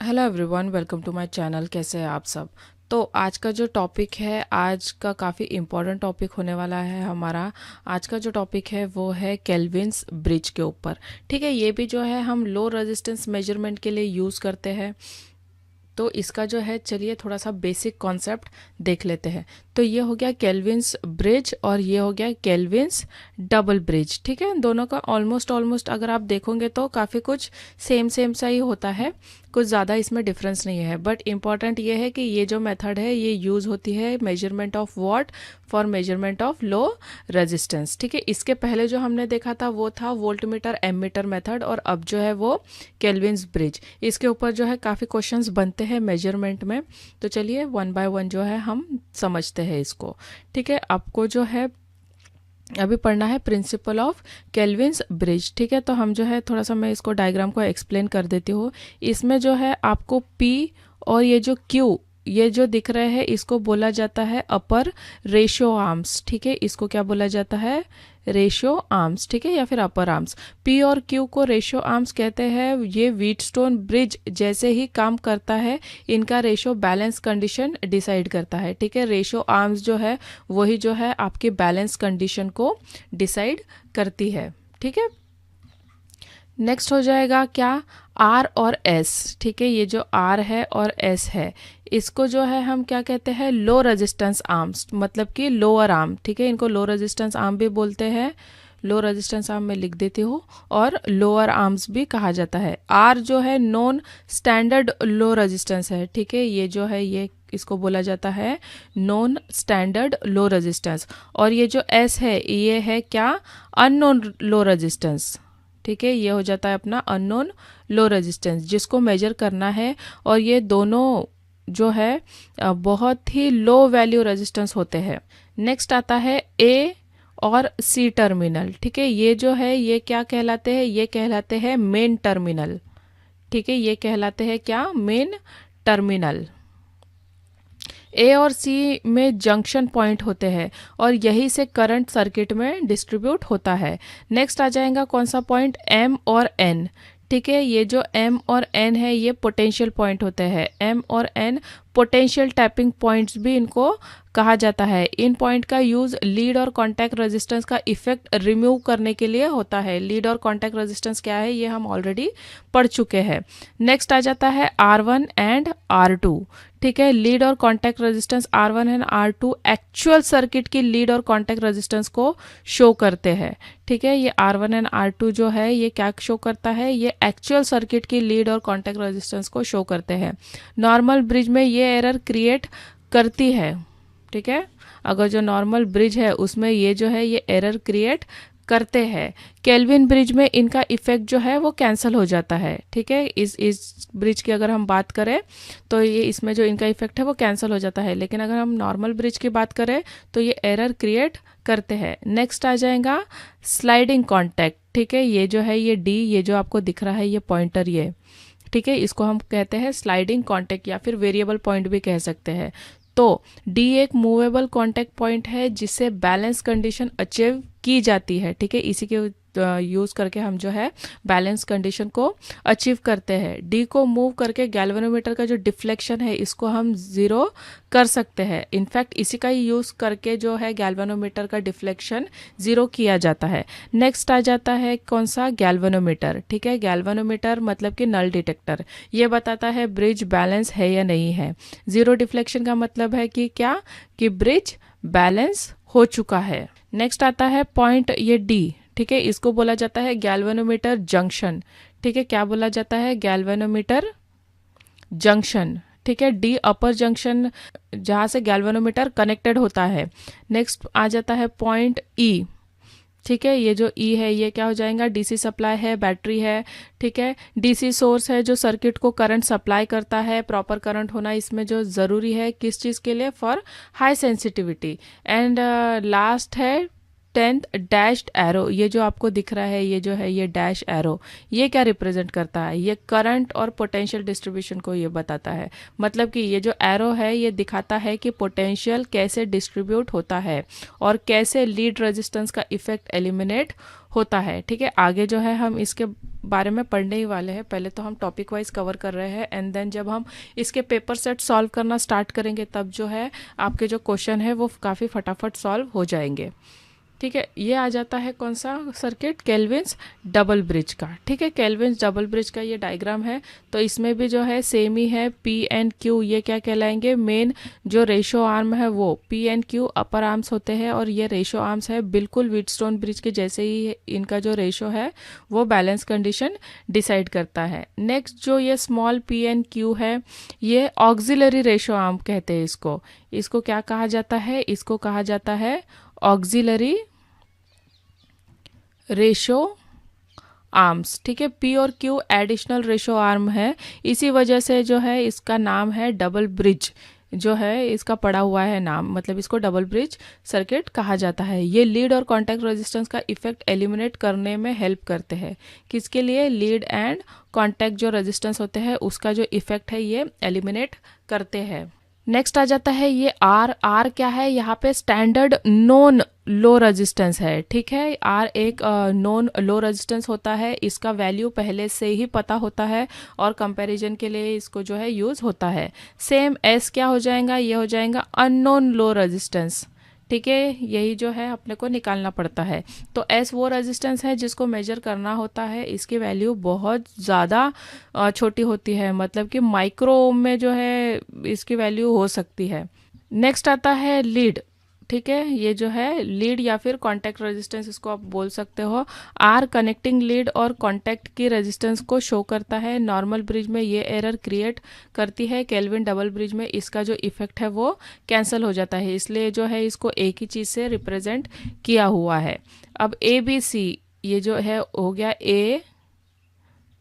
Hello everyone, welcome to my channel. कैसे हैं आप सब। तो आज का जो टॉपिक है, आज का काफ़ी इम्पोर्टेंट टॉपिक होने वाला है हमारा। आज का जो टॉपिक है वो है केल्विन्स ब्रिज के ऊपर। ठीक है, ये भी जो है हम लो रेजिस्टेंस मेजरमेंट के लिए यूज़ करते हैं। तो इसका जो है, चलिए थोड़ा सा बेसिक कॉन्सेप्ट देख लेते हैं। तो ये हो गया केल्विन्स ब्रिज और ये हो गया केल्विन्स डबल ब्रिज। ठीक है, दोनों का ऑलमोस्ट अगर आप देखोगे तो काफ़ी कुछ सेम सेम सा ही होता है, कुछ ज़्यादा इसमें डिफरेंस नहीं है। बट इम्पॉर्टेंट ये है कि ये जो मेथड है ये यूज़ होती है measurement of what, for measurement of low resistance. ठीक है, इसके पहले जो हमने देखा था वो था वोल्टमीटर एमीटर मेथड, और अब जो है वो केल्विन्स ब्रिज। इसके ऊपर जो है काफ़ी क्वेश्चंस बनते हैं मेजरमेंट में। तो चलिए वन बाय वन जो है हम समझते हैं इसको। ठीक है, आपको जो है अभी पढ़ना है प्रिंसिपल ऑफ केल्विन्स ब्रिज। ठीक है, तो हम जो है थोड़ा सा, मैं इसको डायग्राम को एक्सप्लेन कर देती हूँ। इसमें जो है आपको P और ये जो Q, ये जो दिख रहे हैं इसको बोला जाता है अपर रेशियो आर्म्स। ठीक है, इसको क्या बोला जाता है, रेशियो आर्म्स। ठीक है, या फिर अपर आर्म्स। P और Q को रेशियो आर्म्स कहते हैं। ये व्हीटस्टोन ब्रिज जैसे ही काम करता है, इनका रेशियो बैलेंस कंडीशन डिसाइड करता है। ठीक है, रेशियो आर्म्स जो है वही जो है आपकी बैलेंस कंडीशन को डिसाइड करती है। ठीक है, नेक्स्ट हो जाएगा क्या, आर और एस। ठीक है, ये जो आर है और एस है, इसको जो है हम क्या कहते हैं, लो रेजिस्टेंस आर्म्स, मतलब कि लोअर आर्म। ठीक है, इनको लो रेजिस्टेंस आर्म भी बोलते हैं। लो रेजिस्टेंस आर्म में लिख देती हूँ, और लोअर आर्म्स भी कहा जाता है। आर जो है नॉन स्टैंडर्ड लो रेजिस्टेंस है। ठीक है, ये जो है ये इसको बोला जाता है नॉन स्टैंडर्ड लो रेजिस्टेंस। और ये जो एस है ये है क्या, अननोन लो रेजिस्टेंस। ठीक है, ये हो जाता है अपना अननोन लो रेजिस्टेंस, जिसको मेजर करना है। और ये दोनों जो है बहुत ही लो वैल्यू रेजिस्टेंस होते हैं। नेक्स्ट आता है ए और सी टर्मिनल। ठीक है, ये जो है ये क्या कहलाते हैं, ये कहलाते हैं मेन टर्मिनल। ठीक है, ये कहलाते हैं क्या, मेन टर्मिनल। ए और सी में जंक्शन पॉइंट होते हैं, और यही से करंट सर्किट में डिस्ट्रीब्यूट होता है। नेक्स्ट आ जाएगा कौन सा पॉइंट, एम और एन। ठीक है, ये जो एम और एन है ये पोटेंशियल पॉइंट होते हैं। एम और एन पोटेंशियल टैपिंग पॉइंट्स भी इनको कहा जाता है। इन पॉइंट का यूज लीड और कॉन्टैक्ट रेजिस्टेंस का इफेक्ट रिमूव करने के लिए होता है। लीड और कॉन्टैक्ट रेजिस्टेंस क्या है ये हम ऑलरेडी पढ़ चुके हैं। नेक्स्ट आ जाता है R1 एंड R2। ठीक है, लीड और contact resistance R1 and R2 actual circuit की लीड और कॉन्टैक्ट रेजिस्टेंस को शो करते हैं। ठीक है, ये R1 एंड R2 जो है ये क्या शो करता है, ये एक्चुअल सर्किट की लीड और कॉन्टैक्ट रेजिस्टेंस को शो करते हैं। नॉर्मल ब्रिज में ये एरर क्रिएट करती है। ठीक है, अगर जो नॉर्मल ब्रिज है उसमें ये जो है ये एरर क्रिएट करते हैं। केल्विन ब्रिज में इनका इफेक्ट जो है वो कैंसिल हो जाता है। ठीक है, इस ब्रिज की अगर हम बात करें तो ये इसमें जो इनका इफेक्ट है वो कैंसिल हो जाता है। लेकिन अगर हम नॉर्मल ब्रिज की बात करें तो ये एरर क्रिएट करते हैं। नेक्स्ट आ जाएगा स्लाइडिंग कॉन्टैक्ट। ठीक है, ये जो है ये डी, ये जो आपको दिख रहा है ये पॉइंटर, ये ठीक है, इसको हम कहते हैं स्लाइडिंग कॉन्टैक्ट या फिर वेरिएबल पॉइंट भी कह सकते हैं। तो डी एक मूवेबल कॉन्टैक्ट पॉइंट है जिससे बैलेंस कंडीशन अचीव की जाती है। ठीक है, इसी के यूज़ करके हम जो है बैलेंस कंडीशन को अचीव करते हैं। डी को मूव करके गैल्वेनोमीटर का जो डिफ्लेक्शन है इसको हम ज़ीरो कर सकते हैं। इनफैक्ट इसी का ही यूज़ करके जो है गैल्वेनोमीटर का डिफ्लेक्शन ज़ीरो किया जाता है। नेक्स्ट आ जाता है कौन सा, गैल्वेनोमीटर। ठीक है, गैल्वेनोमीटर मतलब कि नल डिटेक्टर, ये बताता है ब्रिज बैलेंस है या नहीं है। ज़ीरो डिफ्लेक्शन का मतलब है कि क्या, कि ब्रिज बैलेंस हो चुका है। नेक्स्ट आता है पॉइंट ये डी। ठीक है, इसको बोला जाता है गैल्वेनोमीटर जंक्शन। ठीक है, क्या बोला जाता है, गैल्वेनोमीटर जंक्शन। ठीक है, डी अपर जंक्शन जहाँ से गैल्वेनोमीटर कनेक्टेड होता है। नेक्स्ट आ जाता है पॉइंट ई। ठीक है, ये जो ई है ये क्या हो जाएगा, डीसी सप्लाई है, बैटरी है। ठीक है, डीसी सोर्स है जो सर्किट को करंट सप्लाई करता है। प्रॉपर करंट होना इसमें जो ज़रूरी है, किस चीज़ के लिए, for high sensitivity. And last है 10th डैश्ड एरो। ये जो आपको दिख रहा है ये जो है ये डैश एरो, ये क्या रिप्रेजेंट करता है, ये करंट और पोटेंशियल डिस्ट्रीब्यूशन को ये बताता है। मतलब कि ये जो एरो है ये दिखाता है कि पोटेंशियल कैसे डिस्ट्रीब्यूट होता है और कैसे लीड रेजिस्टेंस का इफेक्ट एलिमिनेट होता है। ठीक है, आगे जो है हम इसके बारे में पढ़ने ही वाले हैं। पहले तो हम टॉपिक वाइज कवर कर रहे हैं एंड देन जब हम इसके पेपर सेट सॉल्व करना स्टार्ट करेंगे तब जो है आपके जो क्वेश्चन है वो काफ़ी फटाफट सॉल्व हो जाएंगे। ठीक है, ये आ जाता है कौन सा सर्किट, केल्विन्स डबल ब्रिज का। ठीक है, केल्विन्स डबल ब्रिज का ये डायग्राम है। तो इसमें भी जो है सेम ही है, पी एंड क्यू ये क्या कहलाएंगे, मेन जो रेशो आर्म है वो P and Q upper arms होते हैं और ये रेशो आर्म्स है बिल्कुल व्हीटस्टोन ब्रिज के जैसे ही। इनका जो रेशो है वो बैलेंस कंडीशन डिसाइड करता है। नेक्स्ट जो ये स्मॉल पी एंड क्यू है ये ऑक्सिलरी रेशो आर्म कहते हैं इसको। इसको क्या कहा जाता है, इसको कहा जाता है ऑक्सिलरी रेशो आर्म्स। ठीक है, पी और क्यू एडिशनल रेशो आर्म है, इसी वजह से जो है इसका नाम है डबल ब्रिज, जो है इसका पड़ा हुआ है नाम, मतलब इसको डबल ब्रिज सर्किट कहा जाता है। ये लीड और कॉन्टैक्ट रेजिस्टेंस का इफेक्ट एलिमिनेट करने में हेल्प करते हैं। किसके लिए, लीड एंड कॉन्टैक्ट जो रेजिस्टेंस होते हैं उसका जो इफेक्ट है ये एलिमिनेट करते हैं। नेक्स्ट आ जाता है ये आर। आर क्या है, यहाँ पे स्टैंडर्ड नॉन लो रेजिस्टेंस है। ठीक है, आर एक नॉन लो रेजिस्टेंस होता है, इसका वैल्यू पहले से ही पता होता है और कंपैरिजन के लिए इसको जो है यूज होता है। सेम एस क्या हो जाएगा, ये हो जाएगा अननोन लो रेजिस्टेंस। ठीक है, यही जो है अपने को निकालना पड़ता है। तो एस वो रेजिस्टेंस है जिसको मेजर करना होता है, इसकी वैल्यू बहुत ज़्यादा छोटी होती है, मतलब कि माइक्रो ओम में जो है इसकी वैल्यू हो सकती है। नेक्स्ट आता है लीड। ठीक है, ये जो है लीड या फिर कॉन्टैक्ट रेजिस्टेंस इसको आप बोल सकते हो। आर कनेक्टिंग लीड और कॉन्टैक्ट की रेजिस्टेंस को शो करता है। नॉर्मल ब्रिज में ये एरर क्रिएट करती है, केल्विन डबल ब्रिज में इसका जो इफेक्ट है वो कैंसिल हो जाता है, इसलिए जो है इसको एक ही चीज़ से रिप्रेजेंट किया हुआ है। अब ए बी सी ये जो है हो गया ए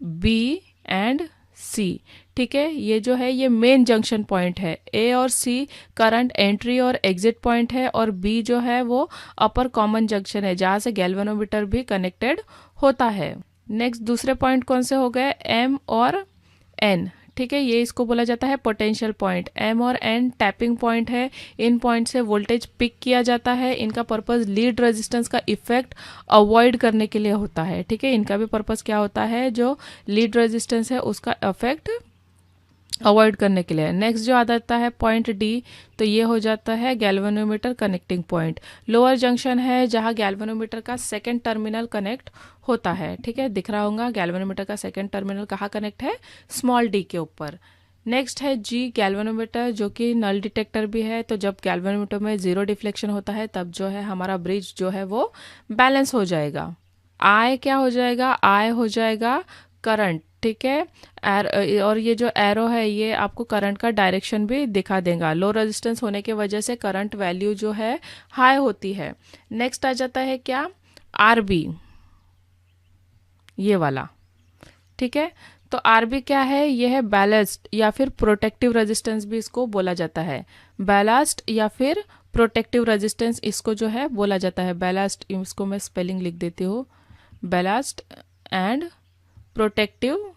बी एंड सी। ठीक है, ये जो है ये मेन जंक्शन पॉइंट है। ए और सी करंट एंट्री और एग्जिट पॉइंट है और बी जो है वो अपर कॉमन जंक्शन है जहाँ से गैल्वेनोमीटर भी कनेक्टेड होता है। नेक्स्ट दूसरे पॉइंट कौन से हो गए, एम और एन। ठीक है, ये इसको बोला जाता है पोटेंशियल पॉइंट। एम और एन टैपिंग पॉइंट है, इन पॉइंट से वोल्टेज पिक किया जाता है। इनका पर्पस लीड रेजिस्टेंस का इफेक्ट अवॉइड करने के लिए होता है। ठीक है, इनका भी पर्पस क्या होता है, जो लीड रेजिस्टेंस है उसका इफेक्ट अवॉइड करने के लिए। नेक्स्ट जो आ जाता है पॉइंट डी, तो ये हो जाता है galvanometer connecting point. Lower junction है जहां गैल्वेनोमीटर का सेकंड टर्मिनल कनेक्ट होता है। ठीक है, दिख रहा होगा गैल्वेनोमीटर का सेकंड टर्मिनल कहाँ कनेक्ट है, स्मॉल डी के ऊपर। नेक्स्ट है जी गैल्वेनोमीटर, जो कि नल डिटेक्टर भी है। तो जब गैल्वेनोमीटर में जीरो डिफ्लेक्शन होता है तब जो है हमारा ब्रिज जो है वो बैलेंस हो जाएगा। आई क्या हो जाएगा, आई हो जाएगा करंट। ठीक है, और ये जो एरो है ये आपको करंट का डायरेक्शन भी दिखा देगा। लो रेजिस्टेंस होने की वजह से करंट वैल्यू जो है हाई होती है। नेक्स्ट आ जाता है क्या, आरबी, ये वाला। ठीक है, तो आरबी क्या है, ये है बैलास्ट या फिर प्रोटेक्टिव रेजिस्टेंस भी इसको बोला जाता है। बैलास्ट या फिर प्रोटेक्टिव रेजिस्टेंस इसको जो है बोला जाता है। बैलास्ट, इसको मैं स्पेलिंग लिख देती हूँ, बैलास्ट एंड प्रोटेक्टिव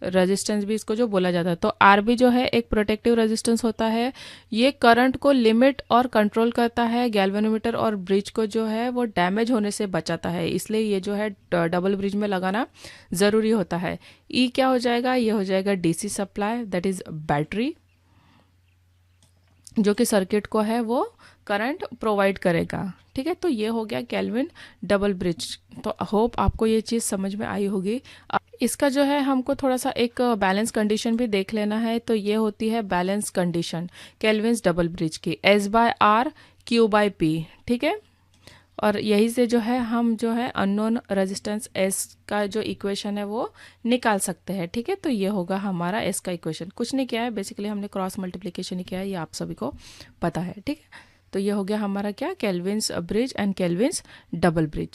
रेजिस्टेंस भी इसको जो बोला जाता है। तो आरबी जो है एक प्रोटेक्टिव रेजिस्टेंस होता है, ये करंट को लिमिट और कंट्रोल करता है। गैल्वेनोमीटर और ब्रिज को जो है वो डैमेज होने से बचाता है, इसलिए ये जो है डबल ब्रिज में लगाना ज़रूरी होता है। ई क्या हो जाएगा, ये हो जाएगा DC supply, that is battery, जो कि सर्किट को है वो करंट प्रोवाइड करेगा। ठीक है, तो ये हो गया केल्विन डबल ब्रिज। तो होप आपको ये चीज़ समझ में आई होगी। इसका जो है हमको थोड़ा सा एक बैलेंस कंडीशन भी देख लेना है। तो ये होती है balance condition Kelvin's double bridge की, S by R Q by P. ठीक है, और यही से जो है हम जो है अननोन रेजिस्टेंस एस का जो इक्वेशन है वो निकाल सकते हैं। ठीक है, तो ये होगा हमारा एस का इक्वेशन। कुछ नहीं किया है, बेसिकली हमने क्रॉस मल्टीप्लिकेशन ही किया है, ये आप सभी को पता है। ठीक है, तो ये हो गया हमारा क्या, Kelvin's bridge and Kelvin's double bridge.